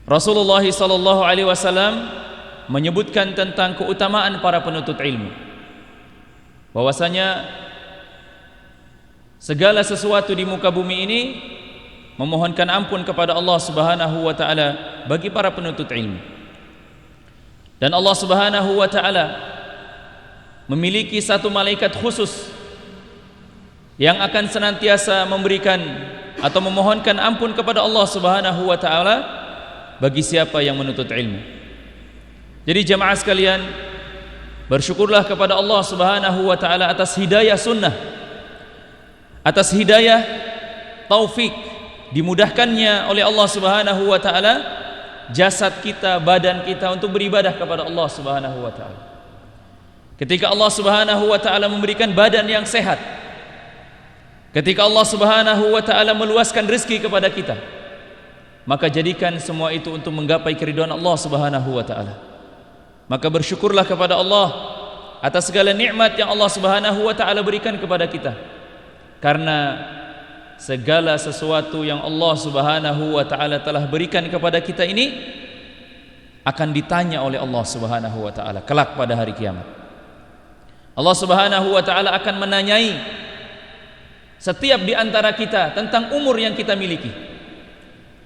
Rasulullah sallallahu alaihi wasallam menyebutkan tentang keutamaan para penuntut ilmu, bahwasanya segala sesuatu di muka bumi ini memohonkan ampun kepada Allah Subhanahu wa taala bagi para penuntut ilmu. Dan Allah Subhanahu wa taala memiliki satu malaikat khusus yang akan senantiasa memberikan atau memohonkan ampun kepada Allah Subhanahu wa taala bagi siapa yang menuntut ilmu. Jadi jamaah sekalian, bersyukurlah kepada Allah Subhanahu wa taala atas hidayah sunnah, atas hidayah taufik, dimudahkannya oleh Allah Subhanahu wa taala jasad kita, badan kita untuk beribadah kepada Allah Subhanahu wa taala. Ketika Allah Subhanahu wa taala memberikan badan yang sehat, ketika Allah Subhanahu wa taala meluaskan rezeki kepada kita, maka jadikan semua itu untuk menggapai keridhaan Allah Subhanahu wa taala. Maka bersyukurlah kepada Allah atas segala nikmat yang Allah Subhanahu wa taala berikan kepada kita. Karena segala sesuatu yang Allah Subhanahu wa taala telah berikan kepada kita ini akan ditanya oleh Allah Subhanahu wa taala kelak pada hari kiamat. Allah Subhanahu wa taala akan menanyai setiap di antara kita tentang umur yang kita miliki,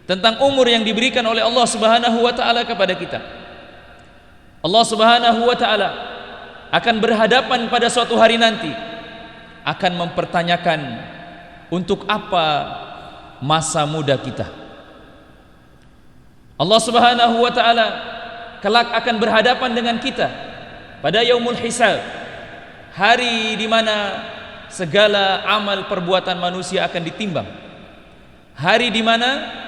tentang umur yang diberikan oleh Allah Subhanahu wa taala kepada kita. Allah Subhanahu wa taala akan berhadapan pada suatu hari nanti, akan mempertanyakan untuk apa masa muda kita. Allah Subhanahu wa taala kelak akan berhadapan dengan kita pada yaumul hisab, hari di mana segala amal perbuatan manusia akan ditimbang, hari di mana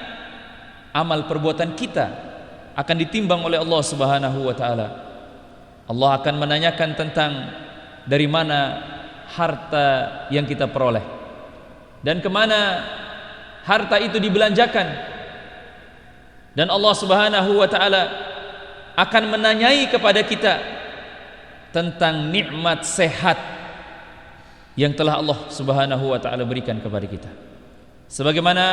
amal perbuatan kita akan ditimbang oleh Allah Subhanahu wa taala. Allah akan menanyakan tentang dari mana harta yang kita peroleh dan kemana harta itu dibelanjakan. Dan Allah Subhanahu wa taala akan menanyai kepada kita tentang nikmat sehat yang telah Allah Subhanahu wa taala berikan kepada kita. Sebagaimana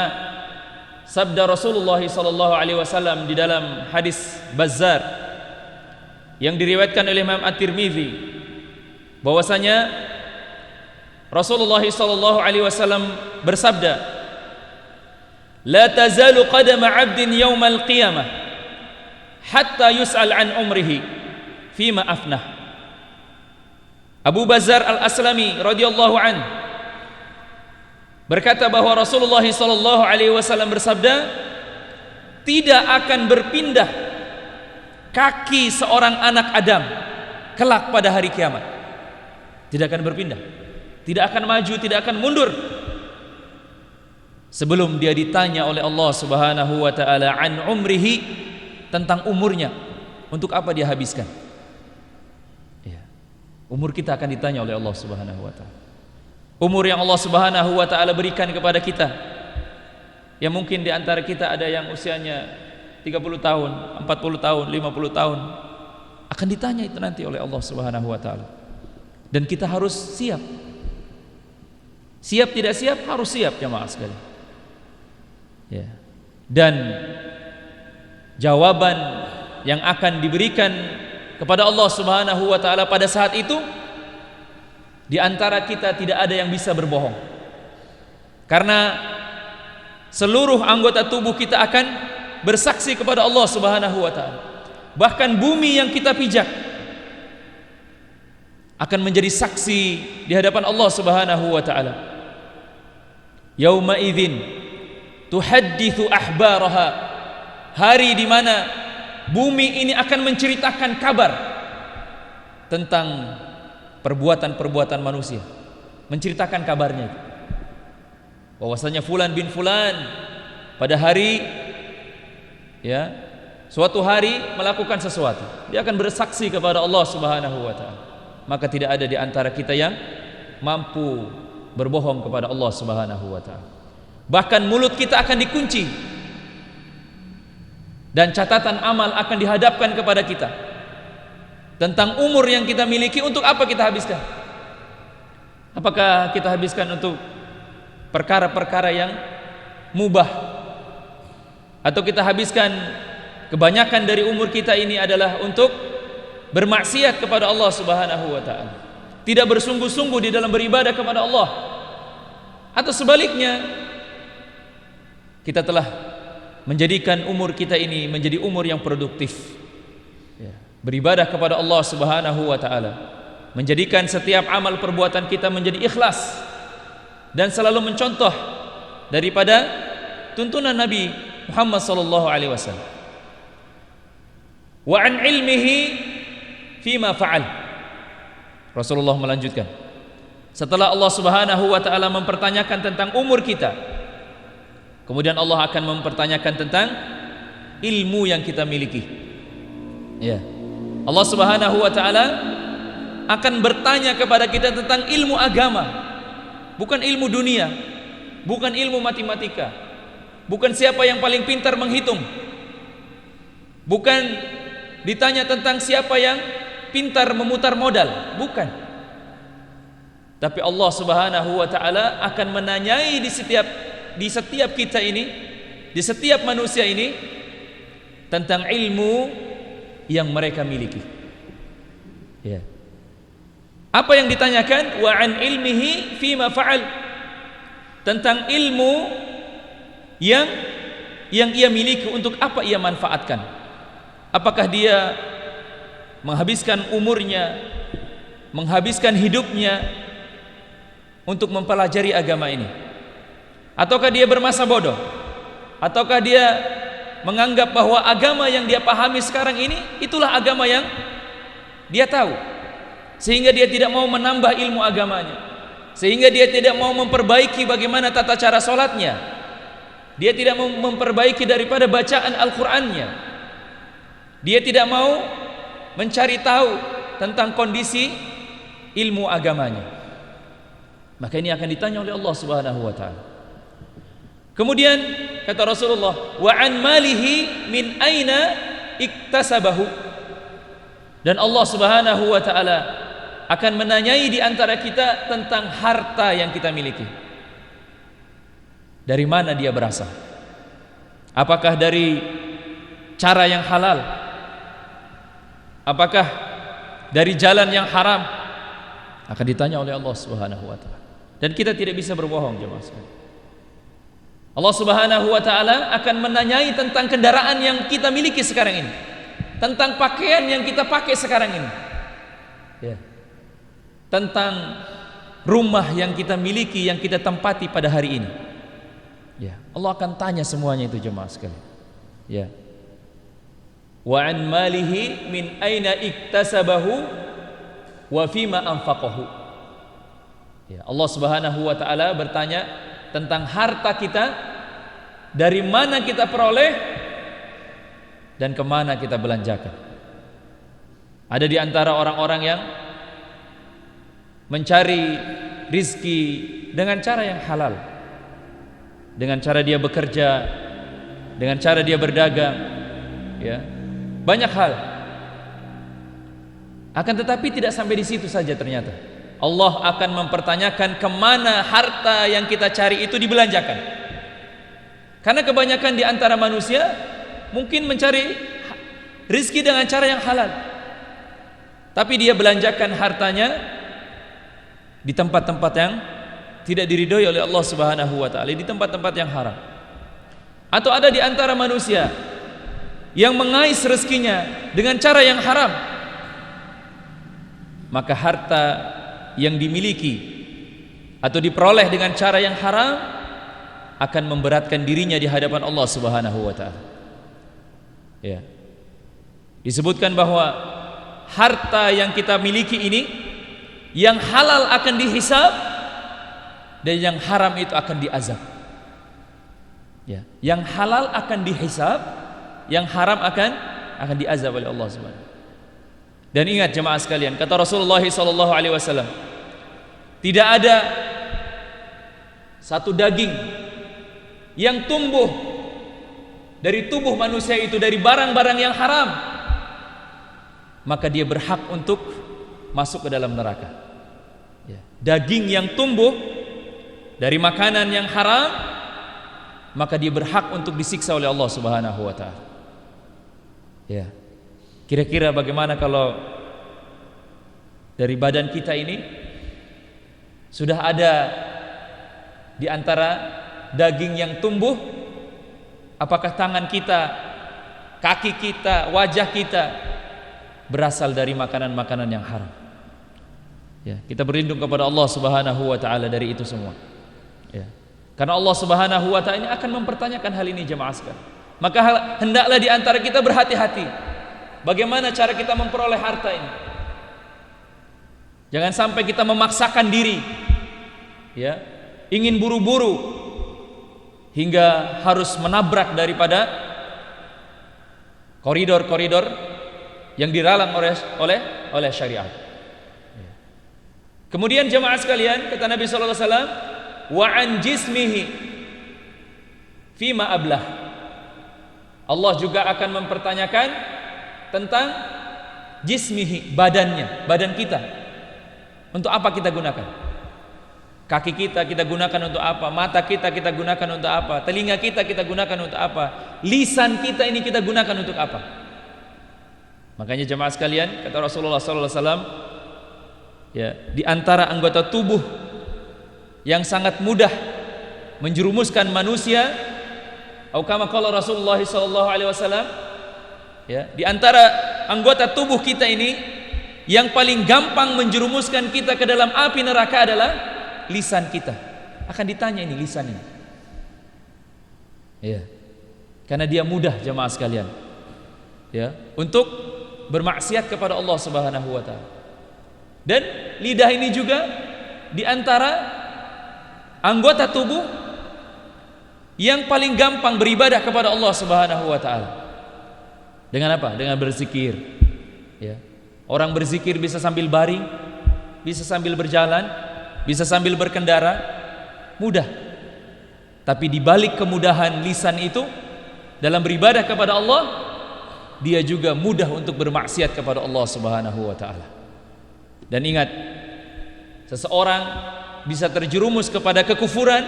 sabda Rasulullah sallallahu alaihi wasallam di dalam hadis Bazzar yang diriwayatkan oleh Imam At-Tirmidzi, bahwasanya Rasulullah sallallahu alaihi wasallam bersabda, "La tazalu qadama 'abdin yaumal qiyamah hatta yus'al an umrihi fima afnah." Abu Bazzar Al-Aslami radhiyallahu anhu berkata bahwa Rasulullah sallallahu alaihi wasallam bersabda, tidak akan berpindah kaki seorang anak Adam kelak pada hari kiamat. Tidak akan berpindah, tidak akan maju, tidak akan mundur sebelum dia ditanya oleh Allah Subhanahu wa taala an umrihi, tentang umurnya, untuk apa dia habiskan. Ya. Umur kita akan ditanya oleh Allah Subhanahu wa taala. Umur yang Allah Subhanahu wa taala berikan kepada kita, yang mungkin di antara kita ada yang usianya 30 tahun, 40 tahun, 50 tahun, akan ditanya itu nanti oleh Allah Subhanahu wa taala. Dan kita harus siap. Siap tidak siap, harus siap jemaah sekalian. Ya. Dan jawaban yang akan diberikan kepada Allah Subhanahu wa taala pada saat itu, di antara kita tidak ada yang bisa berbohong, karena seluruh anggota tubuh kita akan bersaksi kepada Allah Subhanahu wa taala. Bahkan bumi yang kita pijak akan menjadi saksi di hadapan Allah Subhanahu wa taala. Yauma idzin tuhadditsu ahbaraha, hari di mana bumi ini akan menceritakan kabar tentang perbuatan-perbuatan manusia, menceritakan kabarnya, bahwasanya fulan bin fulan pada hari, ya, suatu hari melakukan sesuatu, dia akan bersaksi kepada Allah Subhanahu wa taala. Maka tidak ada di antara kita yang mampu berbohong kepada Allah Subhanahu wa taala. Bahkan mulut kita akan dikunci dan catatan amal akan dihadapkan kepada kita tentang umur yang kita miliki. Untuk apa kita habiskan? Apakah kita habiskan untuk perkara-perkara yang mubah, atau kita habiskan kebanyakan dari umur kita ini adalah untuk bermaksiat kepada Allah Subhanahu wa taala. Tidak bersungguh-sungguh di dalam beribadah kepada Allah. Atau sebaliknya, kita telah menjadikan umur kita ini menjadi umur yang produktif. Beribadah kepada Allah Subhanahu wa taala, menjadikan setiap amal perbuatan kita menjadi ikhlas dan selalu mencontoh daripada tuntunan Nabi Muhammad sallallahu alaihi wasallam. Wa an ilmihi fima fa'al. Rasulullah melanjutkan, setelah Allah Subhanahu wa taala mempertanyakan tentang umur kita, kemudian Allah akan mempertanyakan tentang ilmu yang kita miliki. Ya. Allah Subhanahu wa taala akan bertanya kepada kita tentang ilmu agama, bukan ilmu dunia, bukan ilmu matematika, bukan siapa yang paling pintar menghitung, bukan ditanya tentang siapa yang pintar memutar modal, bukan. Tapi Allah Subhanahu wa taala akan menanyai di setiap kita ini, di setiap manusia ini, tentang ilmu yang mereka miliki. Ya. Apa yang ditanyakan? Wa an ilmihi fima fa'al. Tentang ilmu yang ia miliki, untuk apa ia manfaatkan. Apakah dia menghabiskan umurnya, menghabiskan hidupnya untuk mempelajari agama ini, ataukah dia bermasa bodoh, ataukah dia menganggap bahwa agama yang dia pahami sekarang ini itulah agama yang dia tahu, sehingga dia tidak mau menambah ilmu agamanya, sehingga dia tidak mau memperbaiki bagaimana tata cara sholatnya, dia tidak mau memperbaiki daripada bacaan Al-Qur'annya, dia tidak mau mencari tahu tentang kondisi ilmu agamanya. Maka ini akan ditanya oleh Allah Subhanahu wa taala. Kemudian kata Rasulullah, wa an malihi min aina iktasabahu. Dan Allah Subhanahu wa taala akan menanyai di antara kita tentang harta yang kita miliki. Dari mana dia berasal? Apakah dari cara yang halal? Apakah dari jalan yang haram? Akan ditanya oleh Allah Subhanahu wa taala. Dan kita tidak bisa berbohong, jemaah sekalian. Allah Subhanahu wa taala akan menanyai tentang kendaraan yang kita miliki sekarang ini, tentang pakaian yang kita pakai sekarang ini, ya, tentang rumah yang kita miliki, yang kita tempati pada hari ini. Ya, Allah akan tanya semuanya itu, jemaah sekalian. Ya. Wa an malihi min aina iktasabahu wa fima anfaqahu. Ya, Allah Subhanahu wa taala bertanya tentang harta kita, dari mana kita peroleh dan kemana kita belanjakan. Ada di antara orang-orang yang mencari rizki dengan cara yang halal, dengan cara dia bekerja, dengan cara dia berdagang, ya, banyak hal. Akan tetapi tidak sampai di situ saja, ternyata Allah akan mempertanyakan kemana harta yang kita cari itu dibelanjakan. Karena kebanyakan di antara manusia mungkin mencari rizki dengan cara yang halal, tapi dia belanjakan hartanya di tempat-tempat yang tidak diridhoi oleh Allah Subhanahu wa taala, di tempat-tempat yang haram. Atau ada di antara manusia yang mengais rezekinya dengan cara yang haram, maka harta yang dimiliki atau diperoleh dengan cara yang haram akan memberatkan dirinya di hadapan Allah Subhanahu wa taala. Ya. Disebutkan bahwa harta yang kita miliki ini, yang halal akan dihisab dan yang haram itu akan diazab. Ya, yang halal akan dihisab, yang haram akan diazab oleh Allah Subhanahu. Dan ingat jemaah sekalian, kata Rasulullah sallallahu alaihi wasallam, tidak ada satu daging yang tumbuh dari tubuh manusia itu dari barang-barang yang haram, maka dia berhak untuk masuk ke dalam neraka. Ya. Daging yang tumbuh dari makanan yang haram, maka dia berhak untuk disiksa oleh Allah Subhanahu wa taala. Ya. Kira-kira bagaimana kalau dari badan kita ini sudah ada di antara daging yang tumbuh, apakah tangan kita, kaki kita, wajah kita berasal dari makanan-makanan yang haram? Ya, kita berlindung kepada Allah Subhanahu wa taala dari itu semua. Ya. Karena Allah Subhanahu wa taala akan mempertanyakan hal ini, jemaah sekalian. Maka hendaklah di antara kita berhati-hati. Bagaimana cara kita memperoleh harta ini? Jangan sampai kita memaksakan diri, ya, ingin buru-buru hingga harus menabrak daripada koridor-koridor yang diralang oleh syariat. Kemudian jemaah sekalian, kata Nabi sallallahu alaihi wasallam, wa an jismihi fima ablah. Allah juga akan mempertanyakan tentang jismihi, badannya, badan kita. Untuk apa kita gunakan? Kaki kita gunakan untuk apa? Mata kita gunakan untuk apa? Telinga kita gunakan untuk apa? Lisan kita ini kita gunakan untuk apa? Makanya jemaah sekalian, kata Rasulullah sallallahu alaihi wasallam, ya, di antara anggota tubuh yang sangat mudah menjerumuskan manusia, atau kama qala Rasulullah sallallahu alaihi wasallam, ya, di antara anggota tubuh kita ini yang paling gampang menjerumuskan kita ke dalam api neraka adalah lisan kita. Akan ditanya ini lisan ini, ya, karena dia mudah jemaah sekalian, ya, untuk bermaksiat kepada Allah Subhanahu wa taala. Dan lidah ini juga di antara anggota tubuh yang paling gampang beribadah kepada Allah Subhanahu wa taala. Dengan apa? Dengan berzikir. Ya. Orang berzikir bisa sambil baring, bisa sambil berjalan, bisa sambil berkendara, mudah. Tapi di balik kemudahan lisan itu dalam beribadah kepada Allah, dia juga mudah untuk bermaksiat kepada Allah Subhanahu wa taala. Dan ingat, seseorang bisa terjerumus kepada kekufuran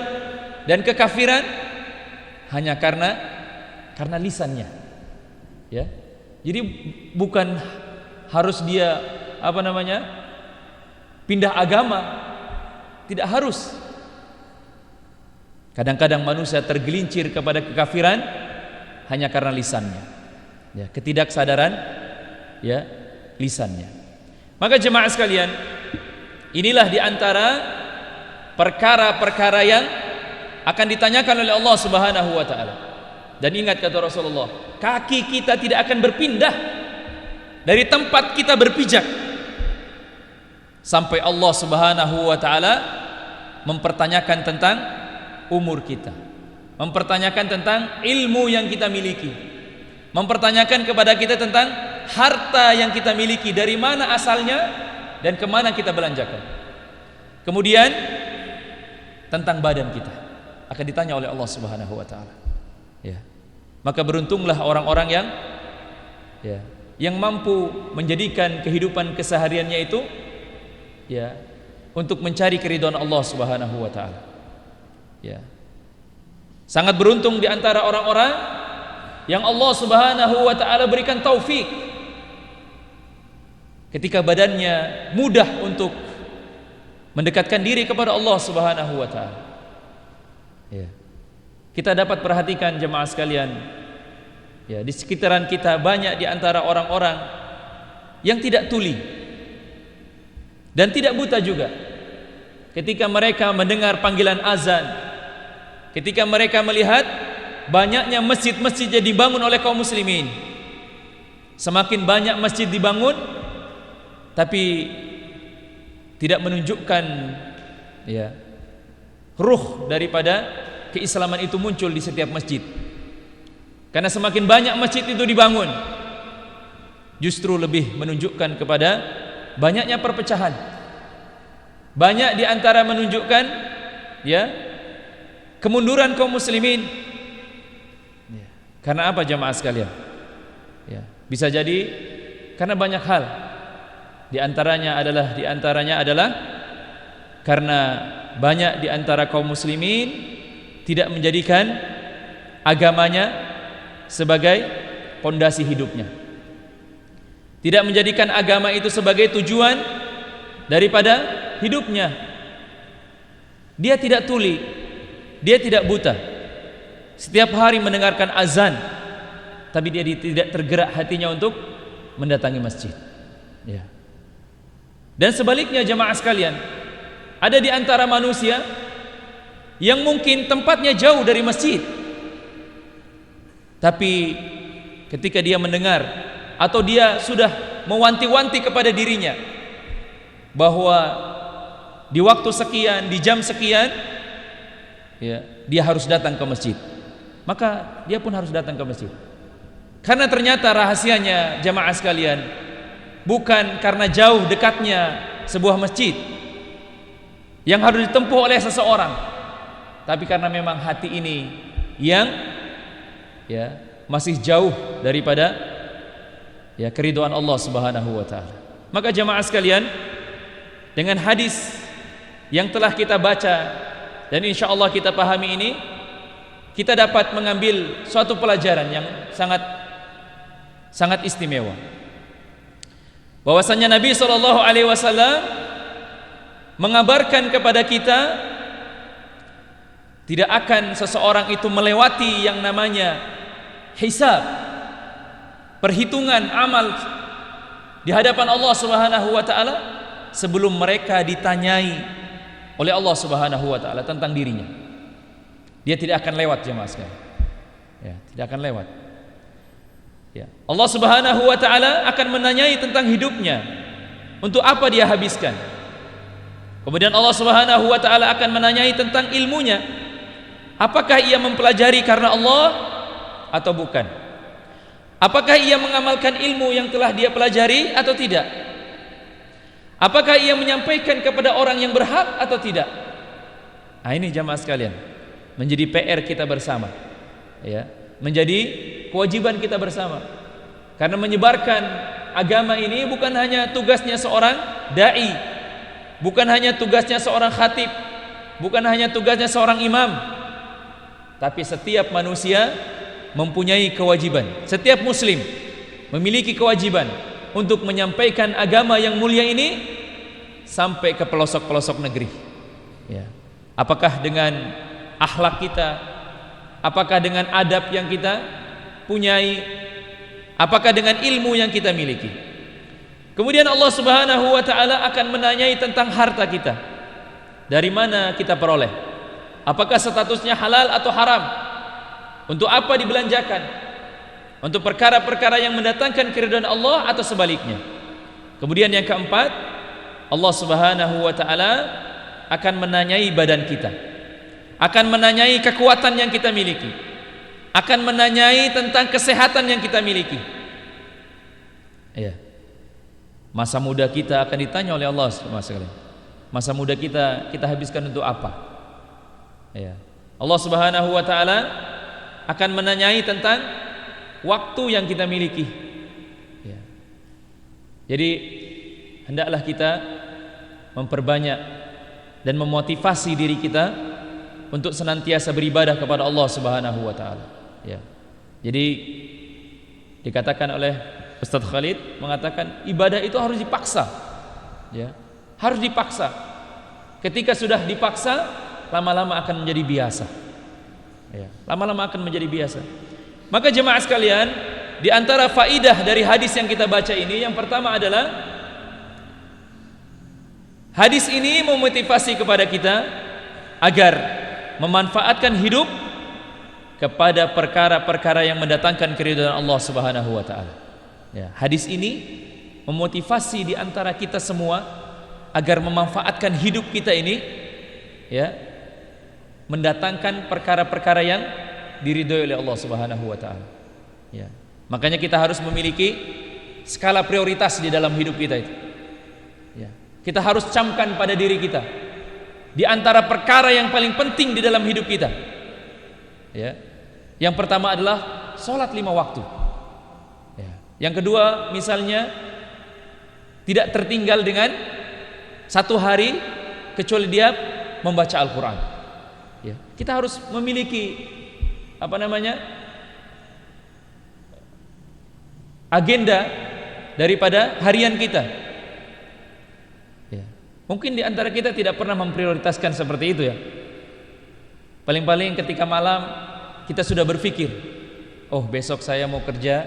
dan kekafiran hanya karena lisannya. Ya. Jadi bukan harus dia pindah agama, tidak harus. Kadang-kadang manusia tergelincir kepada kekafiran hanya karena lisannya, ya, ketidaksadaran, ya, lisannya. Maka jemaah sekalian, inilah diantara perkara-perkara yang akan ditanyakan oleh Allah Subhanahu wa taala. Dan ingat kata Rasulullah, kaki kita tidak akan berpindah dari tempat kita berpijak sampai Allah Subhanahu wa taala mempertanyakan tentang umur kita, mempertanyakan tentang ilmu yang kita miliki, mempertanyakan kepada kita tentang harta yang kita miliki, dari mana asalnya dan kemana kita belanjakan. Kemudian tentang badan kita akan ditanya oleh Allah Subhanahu wa taala. Ya. Maka beruntunglah orang-orang yang, ya, yang mampu menjadikan kehidupan kesehariannya itu, ya, untuk mencari keridhaan Allah Subhanahu wa taala. Ya. Sangat beruntung di antara orang-orang yang Allah Subhanahu wa taala berikan taufik ketika badannya mudah untuk mendekatkan diri kepada Allah Subhanahu wa taala. Ya. Kita dapat perhatikan jemaah sekalian, ya, di sekitaran kita banyak di antara orang-orang yang tidak tuli dan tidak buta juga. Ketika mereka mendengar panggilan azan, ketika mereka melihat banyaknya masjid-masjid yang dibangun oleh kaum muslimin, semakin banyak masjid dibangun tapi tidak menunjukkan, ya, ruh daripada keislaman itu muncul di setiap masjid. Karena semakin banyak masjid itu dibangun, justru lebih menunjukkan kepada banyaknya perpecahan. Banyak di antara menunjukkan, ya, kemunduran kaum muslimin. Ya. Karena apa jamaah sekalian? Ya, bisa jadi karena banyak hal. Di antaranya adalah karena banyak di antara kaum muslimin tidak menjadikan agamanya sebagai pondasi hidupnya. tidak menjadikan agama itu sebagai tujuan daripada hidupnya. Dia tidak tuli, dia tidak buta. Setiap hari mendengarkan azan, tapi dia tidak tergerak hatinya untuk mendatangi masjid. Ya. Dan sebaliknya jamaah sekalian, ada di antara manusia yang mungkin tempatnya jauh dari masjid, tapi ketika dia mendengar atau dia sudah mewanti-wanti kepada dirinya bahwa di waktu sekian, di jam sekian, ya, dia harus datang ke masjid, maka dia pun harus datang ke masjid. Karena ternyata rahasianya jamaah sekalian, bukan karena jauh dekatnya sebuah masjid yang harus ditempuh oleh seseorang, tapi karena memang hati ini yang ya masih jauh daripada ya keridhaan Allah Subhanahu wa taala. Maka jamaah sekalian, dengan hadis yang telah kita baca dan insyaallah kita pahami ini, kita dapat mengambil suatu pelajaran yang sangat istimewa. Bahwasanya Nabi SAW mengabarkan kepada kita, tidak akan seseorang itu melewati yang namanya hisab, perhitungan amal di hadapan Allah Subhanahu wa taala sebelum mereka ditanyai oleh Allah Subhanahu wa taala tentang dirinya. Dia tidak akan lewat jemaah sekalian. Ya, tidak akan lewat. Ya. Allah Subhanahu wa taala akan menanyai tentang hidupnya. Untuk apa dia habiskan? Kemudian Allah Subhanahu wa taala akan menanyai tentang ilmunya. Apakah ia mempelajari karena Allah atau bukan? Apakah ia mengamalkan ilmu yang telah dia pelajari atau tidak? Apakah ia menyampaikan kepada orang yang berhak atau tidak? Nah, ini jamaah sekalian, menjadi PR kita bersama, ya, menjadi kewajiban kita bersama. Karena menyebarkan agama ini bukan hanya tugasnya seorang dai, bukan hanya tugasnya seorang khatib, bukan hanya tugasnya seorang imam, tapi setiap manusia mempunyai kewajiban. Setiap muslim memiliki kewajiban untuk menyampaikan agama yang mulia ini sampai ke pelosok-pelosok negeri. Ya. Apakah dengan akhlak kita, apakah dengan adab yang kita punyai, apakah dengan ilmu yang kita miliki. Kemudian Allah Subhanahu wa taala akan menanyai tentang harta kita. Dari mana kita peroleh? Apakah statusnya halal atau haram? Untuk apa dibelanjakan? Untuk perkara-perkara yang mendatangkan keridhaan Allah atau sebaliknya? Kemudian yang keempat, Allah Subhanahu wa taala akan menanyai badan kita, akan menanyai kekuatan yang kita miliki, akan menanyai tentang kesehatan yang kita miliki. Ya. Masa muda kita akan ditanya oleh Allah Subhanahu wa taala. Masa muda kita habiskan untuk apa? Ya. Allah Subhanahu wa taala akan menanyai tentang waktu yang kita miliki. Ya. Jadi hendaklah kita memperbanyak dan memotivasi diri kita untuk senantiasa beribadah kepada Allah Subhanahu wa taala. Ya. Jadi dikatakan oleh Ustaz Khalid mengatakan ibadah itu harus dipaksa. Ya. Harus dipaksa. Ketika sudah dipaksa, lama-lama akan menjadi biasa. Ya, lama-lama akan menjadi biasa. Maka jemaah sekalian, di antara faidah dari hadis yang kita baca ini, yang pertama adalah hadis ini memotivasi kepada kita agar memanfaatkan hidup kepada perkara-perkara yang mendatangkan keridhaan Allah Subhanahu wa taala. Ya, hadis ini memotivasi di antara kita semua agar memanfaatkan hidup kita ini, ya, mendatangkan perkara-perkara yang diridhoi oleh Allah Subhanahu wa taala. Ya. Makanya kita harus memiliki skala prioritas di dalam hidup kita itu. Ya. Kita harus camkan pada diri kita di antara perkara yang paling penting di dalam hidup kita. Ya. Yang pertama adalah sholat 5 waktu. Ya. Yang kedua, misalnya tidak tertinggal dengan 1 hari kecuali dia membaca Al-Quran. Ya, kita harus memiliki agenda daripada harian kita. Ya. Mungkin di antara kita tidak pernah memprioritaskan seperti itu ya. Paling-paling ketika malam kita sudah berpikir, oh besok saya mau kerja,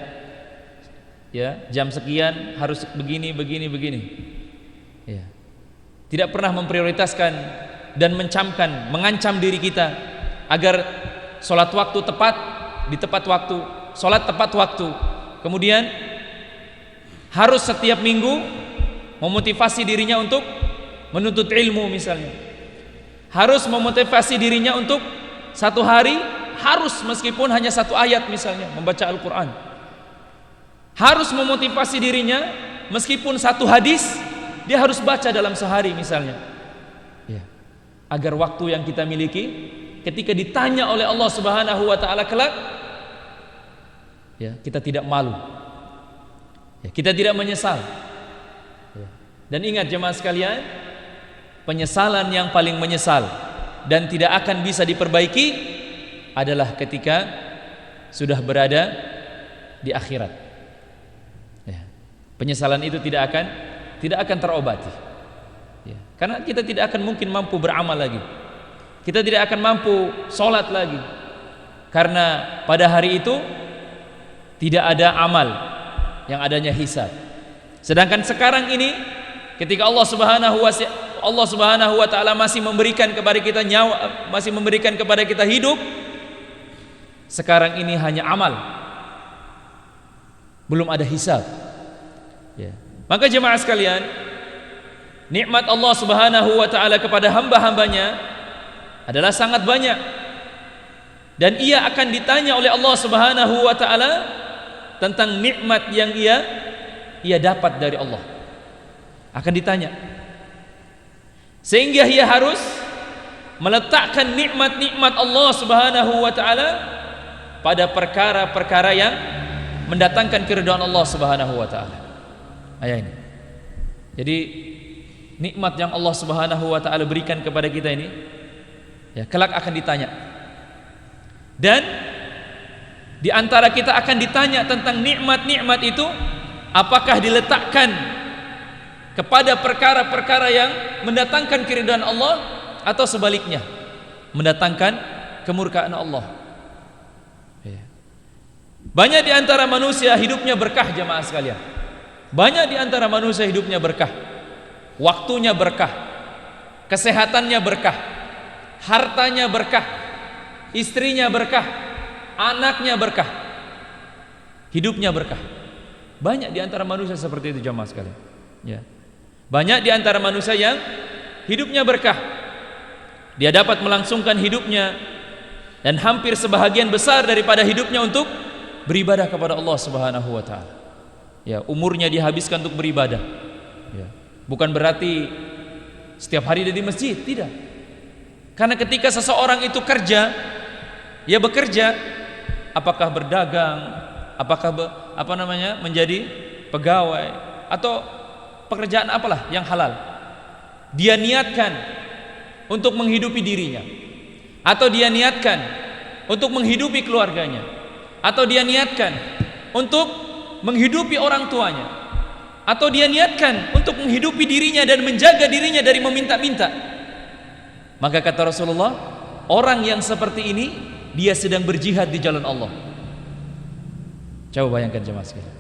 ya jam sekian harus begini. Ya. Tidak pernah memprioritaskan dan mengancam diri kita agar sholat waktu tepat di tepat waktu, sholat tepat waktu. Kemudian harus setiap minggu memotivasi dirinya untuk menuntut ilmu misalnya. Harus memotivasi dirinya untuk satu hari harus meskipun hanya satu ayat misalnya membaca Al-Quran. Harus memotivasi dirinya meskipun satu hadis dia harus baca dalam sehari misalnya. Ya. Agar waktu yang kita miliki ketika ditanya oleh Allah Subhanahu wa taala kelak, ya, kita tidak malu. Ya, kita tidak menyesal. Ya. Dan ingat jemaah sekalian, penyesalan yang paling menyesal dan tidak akan bisa diperbaiki adalah ketika sudah berada di akhirat. Ya. Penyesalan itu tidak akan terobati. Ya. Karena kita tidak akan mungkin mampu beramal lagi. Kita tidak akan mampu sholat lagi. Karena pada hari itu tidak ada amal, yang adanya hisab. Sedangkan sekarang ini ketika Allah Subhanahu wa taala masih memberikan kepada kita nyawa, masih memberikan kepada kita hidup, sekarang ini hanya amal, belum ada hisab. Ya. Maka jemaah sekalian, nikmat Allah Subhanahu wa taala kepada hamba-hambanya adalah sangat banyak, dan ia akan ditanya oleh Allah Subhanahu wa taala tentang nikmat yang ia dapat dari Allah. Akan ditanya. Sehingga ia harus meletakkan nikmat-nikmat Allah Subhanahu wa taala pada perkara-perkara yang mendatangkan keridhaan Allah Subhanahu wa taala. Ayat ini. Jadi nikmat yang Allah Subhanahu wa taala berikan kepada kita ini, ya, kelak akan ditanya. Dan di antara kita akan ditanya tentang nikmat-nikmat itu, apakah diletakkan kepada perkara-perkara yang mendatangkan keridhaan Allah atau sebaliknya, mendatangkan kemurkaan Allah. Ya. Banyak di antara manusia hidupnya berkah jemaah sekalian. Banyak di antara manusia hidupnya berkah. Waktunya berkah, kesehatannya berkah, hartanya berkah, istrinya berkah, anaknya berkah, hidupnya berkah. Banyak di antara manusia seperti itu jemaah sekalian. Ya. Banyak di antara manusia yang hidupnya berkah. Dia dapat melangsungkan hidupnya dan hampir sebahagian besar daripada hidupnya untuk beribadah kepada Allah Subhanahu wa taala. Ya, umurnya dihabiskan untuk beribadah. Ya. Bukan berarti setiap hari dia di masjid, tidak. Karena ketika seseorang itu kerja, ia bekerja, apakah berdagang, apakah menjadi pegawai atau pekerjaan apalah yang halal, dia niatkan untuk menghidupi dirinya, atau dia niatkan untuk menghidupi keluarganya, atau dia niatkan untuk menghidupi orang tuanya, atau dia niatkan untuk menghidupi dirinya dan menjaga dirinya dari meminta-minta, maka kata Rasulullah, orang yang seperti ini dia sedang berjihad di jalan Allah. Coba bayangkan jemaah sekalian.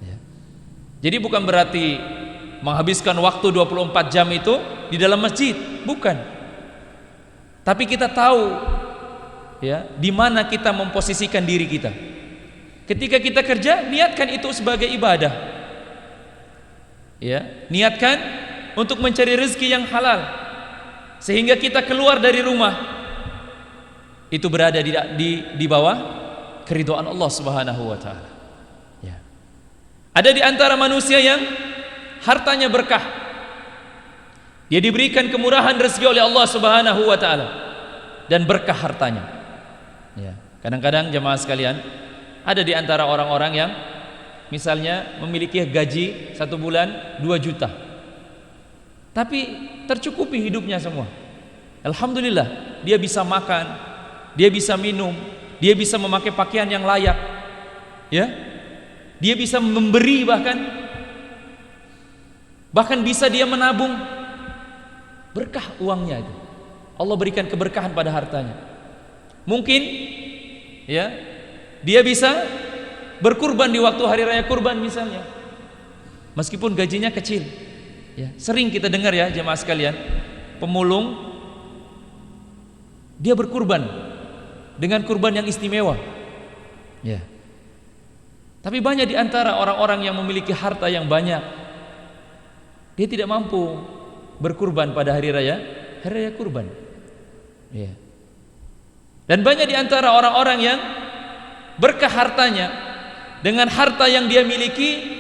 Ya. Jadi bukan berarti menghabiskan waktu 24 jam itu di dalam masjid, bukan. Tapi kita tahu ya, di mana kita memposisikan diri kita. Ketika kita kerja, niatkan itu sebagai ibadah. Ya, niatkan untuk mencari rezeki yang halal. Sehingga kita keluar dari rumah itu berada di bawah keridhaan Allah Subhanahu wa taala. Ya. Ada di antara manusia yang hartanya berkah. Dia diberikan kemurahan rezeki oleh Allah Subhanahu wa taala dan berkah hartanya. Ya. Kadang-kadang jemaah sekalian, ada di antara orang-orang yang misalnya memiliki gaji 1 bulan 2 juta, tapi tercukupi hidupnya semua. Alhamdulillah, dia bisa makan, dia bisa minum, dia bisa memakai pakaian yang layak, ya, dia bisa memberi bahkan Bahkan bisa dia menabung, berkah uangnya itu. Allah berikan keberkahan pada hartanya. Mungkin ya, dia bisa berkurban di waktu hari raya kurban misalnya, meskipun gajinya kecil ya. Sering kita dengar ya jemaah sekalian, pemulung dia berkurban dengan kurban yang istimewa ya. Tapi banyak di antara orang-orang yang memiliki harta yang banyak, dia tidak mampu berkurban pada hari raya kurban ya. Dan banyak di antara orang-orang yang berkah hartanya, dengan harta yang dia miliki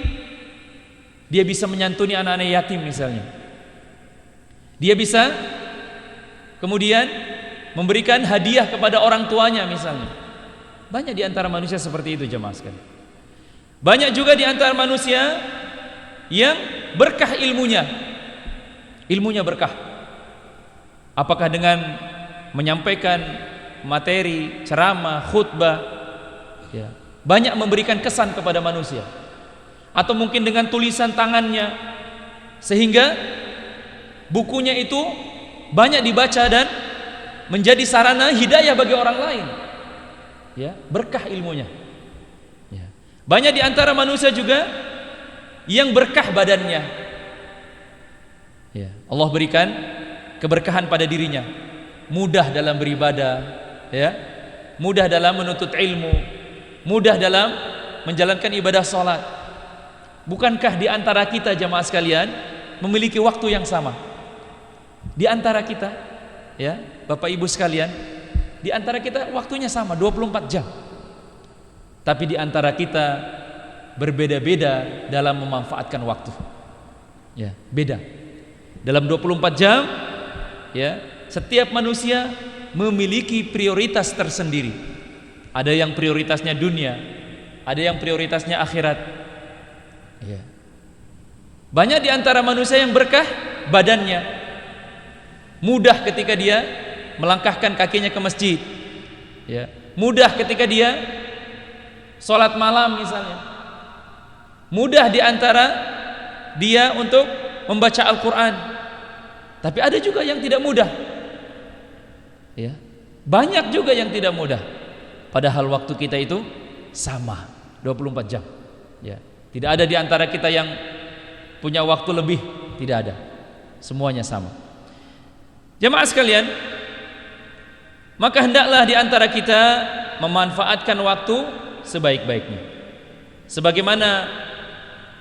dia bisa menyantuni anak-anak yatim misalnya. Dia bisa kemudian memberikan hadiah kepada orang tuanya misalnya. Banyak di antara manusia seperti itu jemaah sekalian. Banyak juga di antara manusia yang berkah ilmunya. Ilmunya berkah. Apakah dengan menyampaikan materi, ceramah, khutbah ya, banyak memberikan kesan kepada manusia, atau mungkin dengan tulisan tangannya sehingga bukunya itu banyak dibaca dan menjadi sarana hidayah bagi orang lain ya, berkah ilmunya ya. Banyak di antara manusia juga yang berkah badannya ya. Allah berikan keberkahan pada dirinya, mudah dalam beribadah ya, mudah dalam menuntut ilmu, mudah dalam menjalankan ibadah salat. Bukankah di antara kita jamaah sekalian memiliki waktu yang sama? Di antara kita ya, Bapak Ibu sekalian, di antara kita waktunya sama 24 jam. Tapi di antara kita berbeda-beda dalam memanfaatkan waktu. Ya, beda. Dalam 24 jam ya, setiap manusia memiliki prioritas tersendiri. Ada yang prioritasnya dunia, ada yang prioritasnya akhirat ya. Banyak di antara manusia yang berkah badannya, mudah ketika dia melangkahkan kakinya ke masjid ya, mudah ketika dia sholat malam misalnya, mudah di antara dia untuk membaca Al-Quran. Tapi ada juga yang tidak mudah ya. Banyak juga yang tidak mudah, padahal waktu kita itu sama 24 jam ya. Tidak ada di antara kita yang punya waktu lebih, tidak ada. Semuanya sama. Jemaah sekalian, maka hendaklah di antara kita memanfaatkan waktu sebaik-baiknya. Sebagaimana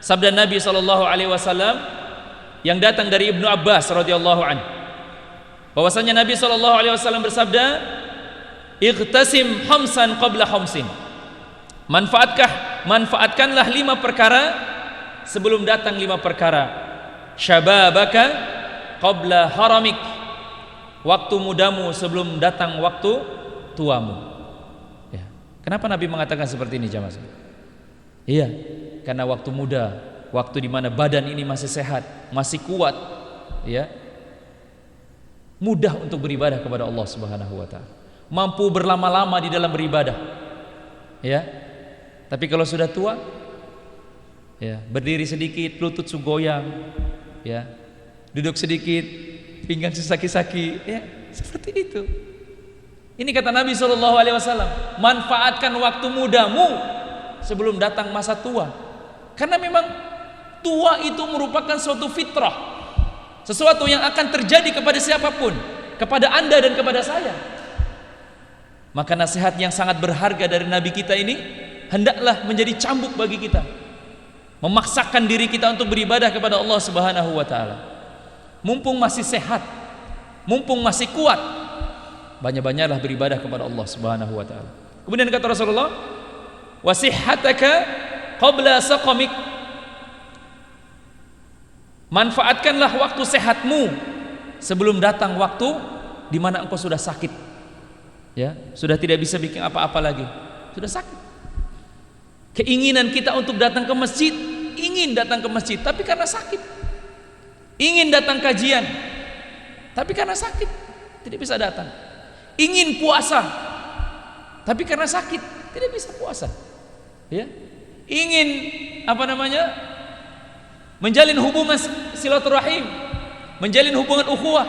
sabda Nabi SAW yang datang dari Ibnu Abbas radhiyallahu anhu, bahwasanya Nabi SAW bersabda, "Ightasim khamsan qabla khamsin." Manfaatkanlah 5 perkara sebelum datang 5 perkara. Syababaka qabla haramik. Waktu mudamu sebelum datang waktu tuamu. Ya. Kenapa Nabi mengatakan seperti ini jamaah? Iya, karena waktu muda, waktu di mana badan ini masih sehat, masih kuat, ya, mudah untuk beribadah kepada Allah Subhanahu wa taala. Mampu berlama-lama di dalam beribadah. Ya. Tapi kalau sudah tua, ya, berdiri sedikit lutut goyang, ya, duduk sedikit pinggang sesaki-saki, ya, seperti itu. Ini kata Nabi SAW, manfaatkan waktu mudamu sebelum datang masa tua. Karena memang tua itu merupakan suatu fitrah, sesuatu yang akan terjadi kepada siapapun, kepada Anda dan kepada saya. Maka nasihat yang sangat berharga dari Nabi kita ini hendaklah menjadi cambuk bagi kita, memaksakan diri kita untuk beribadah kepada Allah Subhanahu wa taala. Mumpung masih sehat, mumpung masih kuat, banyak-banyaklah beribadah kepada Allah Subhanahu wa taala. Kemudian kata Rasulullah, "Wasihhataka qabla saqamik." Manfaatkanlah waktu sehatmu sebelum datang waktu di mana engkau sudah sakit. Ya, sudah tidak bisa bikin apa-apa lagi. Sudah sakit. Keinginan kita untuk datang ke masjid, ingin datang ke masjid, tapi karena sakit. Ingin datang kajian, tapi karena sakit tidak bisa datang. Ingin puasa, tapi karena sakit tidak bisa puasa. Ya, ingin menjalin hubungan silaturahim, menjalin hubungan ukhuwah.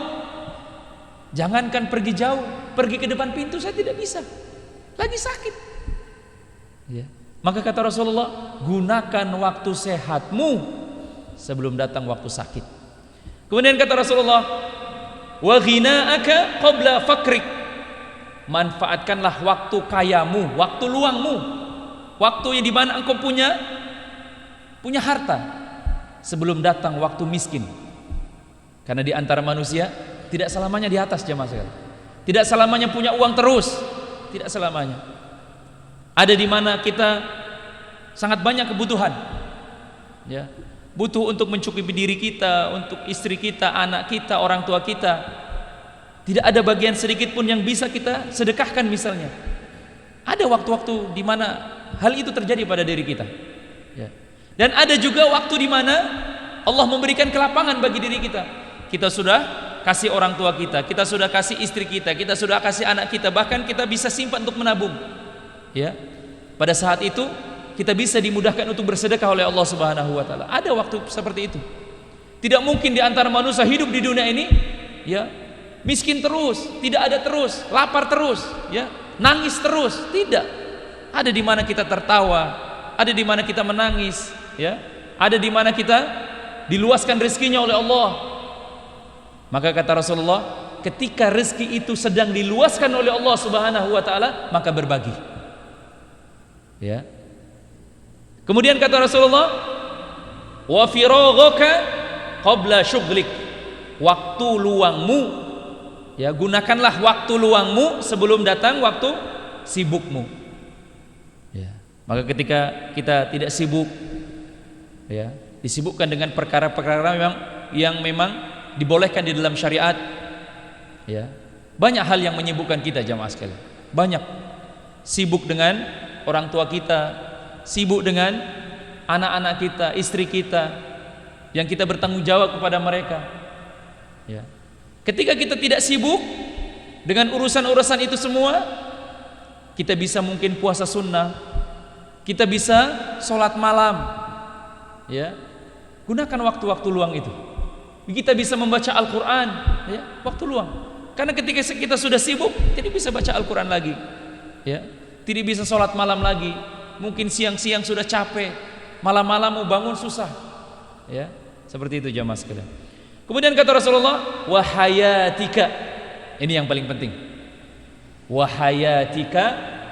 Jangankan pergi jauh, pergi ke depan pintu saya tidak bisa, lagi sakit. Ya. Maka kata Rasulullah, gunakan waktu sehatmu sebelum datang waktu sakit. Kemudian kata Rasulullah, wa ghina'aka qabla fakrik. Manfaatkanlah waktu kayamu, waktu luangmu, waktu yang dimana engkau punya harta sebelum datang waktu miskin. Karena di antara manusia tidak selamanya di atas, jemaah sekalian. Tidak selamanya punya uang terus, tidak selamanya. Ada di mana kita sangat banyak kebutuhan, ya, butuh untuk mencukupi diri kita, untuk istri kita, anak kita, orang tua kita. Tidak ada bagian sedikit pun yang bisa kita sedekahkan misalnya. Ada waktu-waktu di mana hal itu terjadi pada diri kita, ya. Dan ada juga waktu di mana Allah memberikan kelapangan bagi diri kita. Kita sudah kasih orang tua kita, kita sudah kasih istri kita, kita sudah kasih anak kita, bahkan kita bisa simpan untuk menabung. Ya, pada saat itu kita bisa dimudahkan untuk bersedekah oleh Allah Subhanahu wa taala. Ada waktu seperti itu. Tidak mungkin di antara manusia hidup di dunia ini, ya, miskin terus, tidak ada terus, lapar terus, ya, nangis terus. Tidak. Ada di mana kita tertawa, ada di mana kita menangis, ya, ada di mana kita diluaskan rezekinya oleh Allah. Maka kata Rasulullah, ketika rezeki itu sedang diluaskan oleh Allah Subhanahu wa taala, maka berbagi. Ya. Kemudian kata Rasulullah, wa firaghaka qabla syughlik. Waktu luangmu, ya, gunakanlah waktu luangmu sebelum datang waktu sibukmu. Ya. Maka ketika kita tidak sibuk, ya, disibukkan dengan perkara-perkara yang memang dibolehkan di dalam syariat, ya, banyak hal yang menyibukkan kita, jamaah sekalian. Banyak. Sibuk dengan orang tua kita, sibuk dengan anak-anak kita, istri kita, yang kita bertanggung jawab kepada mereka, ya. Ketika kita tidak sibuk dengan urusan-urusan itu semua, kita bisa mungkin puasa sunnah, kita bisa sholat malam, ya. Gunakan waktu-waktu luang itu. Kita bisa membaca Al-Quran, ya, waktu luang. Karena ketika kita sudah sibuk, tidak bisa baca Al-Quran lagi, ya, tidak bisa sholat malam lagi. Mungkin siang-siang sudah capek, malam-malam mau bangun susah, ya, seperti itu jamaah sekalian. Kemudian kata Rasulullah, wahayatika, ini yang paling penting, wahayatika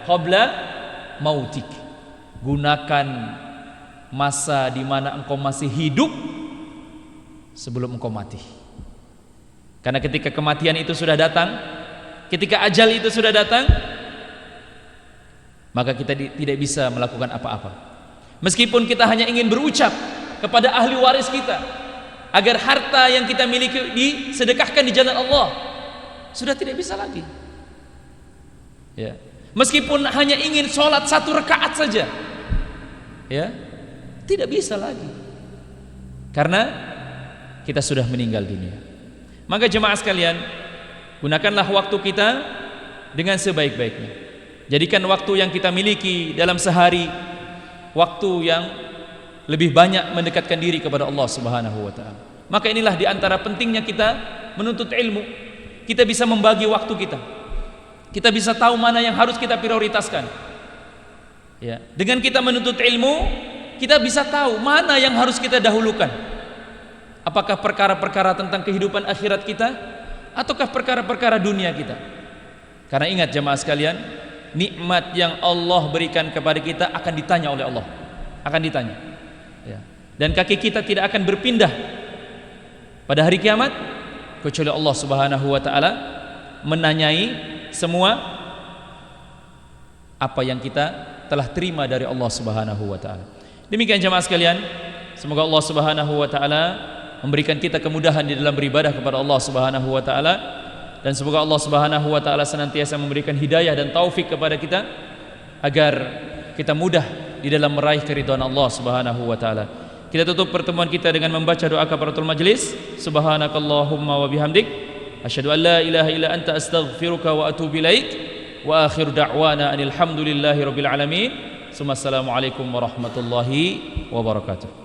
qabla mautik. Gunakan masa di mana engkau masih hidup sebelum engkau mati. Karena ketika kematian itu sudah datang, ketika ajal itu sudah datang, maka kita tidak bisa melakukan apa-apa. Meskipun kita hanya ingin berucap kepada ahli waris kita agar harta yang kita miliki disedekahkan di jalan Allah, sudah tidak bisa lagi, ya. Meskipun hanya ingin sholat 1 rakaat saja, ya, tidak bisa lagi, karena kita sudah meninggal dunia. Maka jemaah sekalian, gunakanlah waktu kita dengan sebaik-baiknya. Jadikan waktu yang kita miliki dalam sehari waktu yang lebih banyak mendekatkan diri kepada Allah Subhanahu wa taala. Maka inilah di antara pentingnya kita menuntut ilmu. Kita bisa membagi waktu kita. Kita bisa tahu mana yang harus kita prioritaskan. Ya, dengan kita menuntut ilmu, kita bisa tahu mana yang harus kita dahulukan. Apakah perkara-perkara tentang kehidupan akhirat kita, ataukah perkara-perkara dunia kita? Karena ingat jemaah sekalian, nikmat yang Allah berikan kepada kita akan ditanya oleh Allah, akan ditanya, ya. Dan kaki kita tidak akan berpindah pada hari kiamat kecuali Allah Subhanahu wa taala menanyai semua apa yang kita telah terima dari Allah Subhanahu wa taala. Demikian jemaah sekalian, semoga Allah Subhanahu wa taala memberikan kita kemudahan di dalam beribadah kepada Allah Subhanahu wa taala, dan semoga Allah Subhanahu wa taala senantiasa memberikan hidayah dan taufik kepada kita agar kita mudah di dalam meraih keridhaan Allah Subhanahu wa taala. Kita tutup pertemuan kita dengan membaca doa kafaratul majlis. Subhanakallahumma wa bihamdik, asyhadu an la ilaha illa anta astaghfiruka wa atubu ilaik. Wa akhiru da'wana anil hamdulillahi rabbil alamin. Assalamualaikum warahmatullahi wabarakatuh.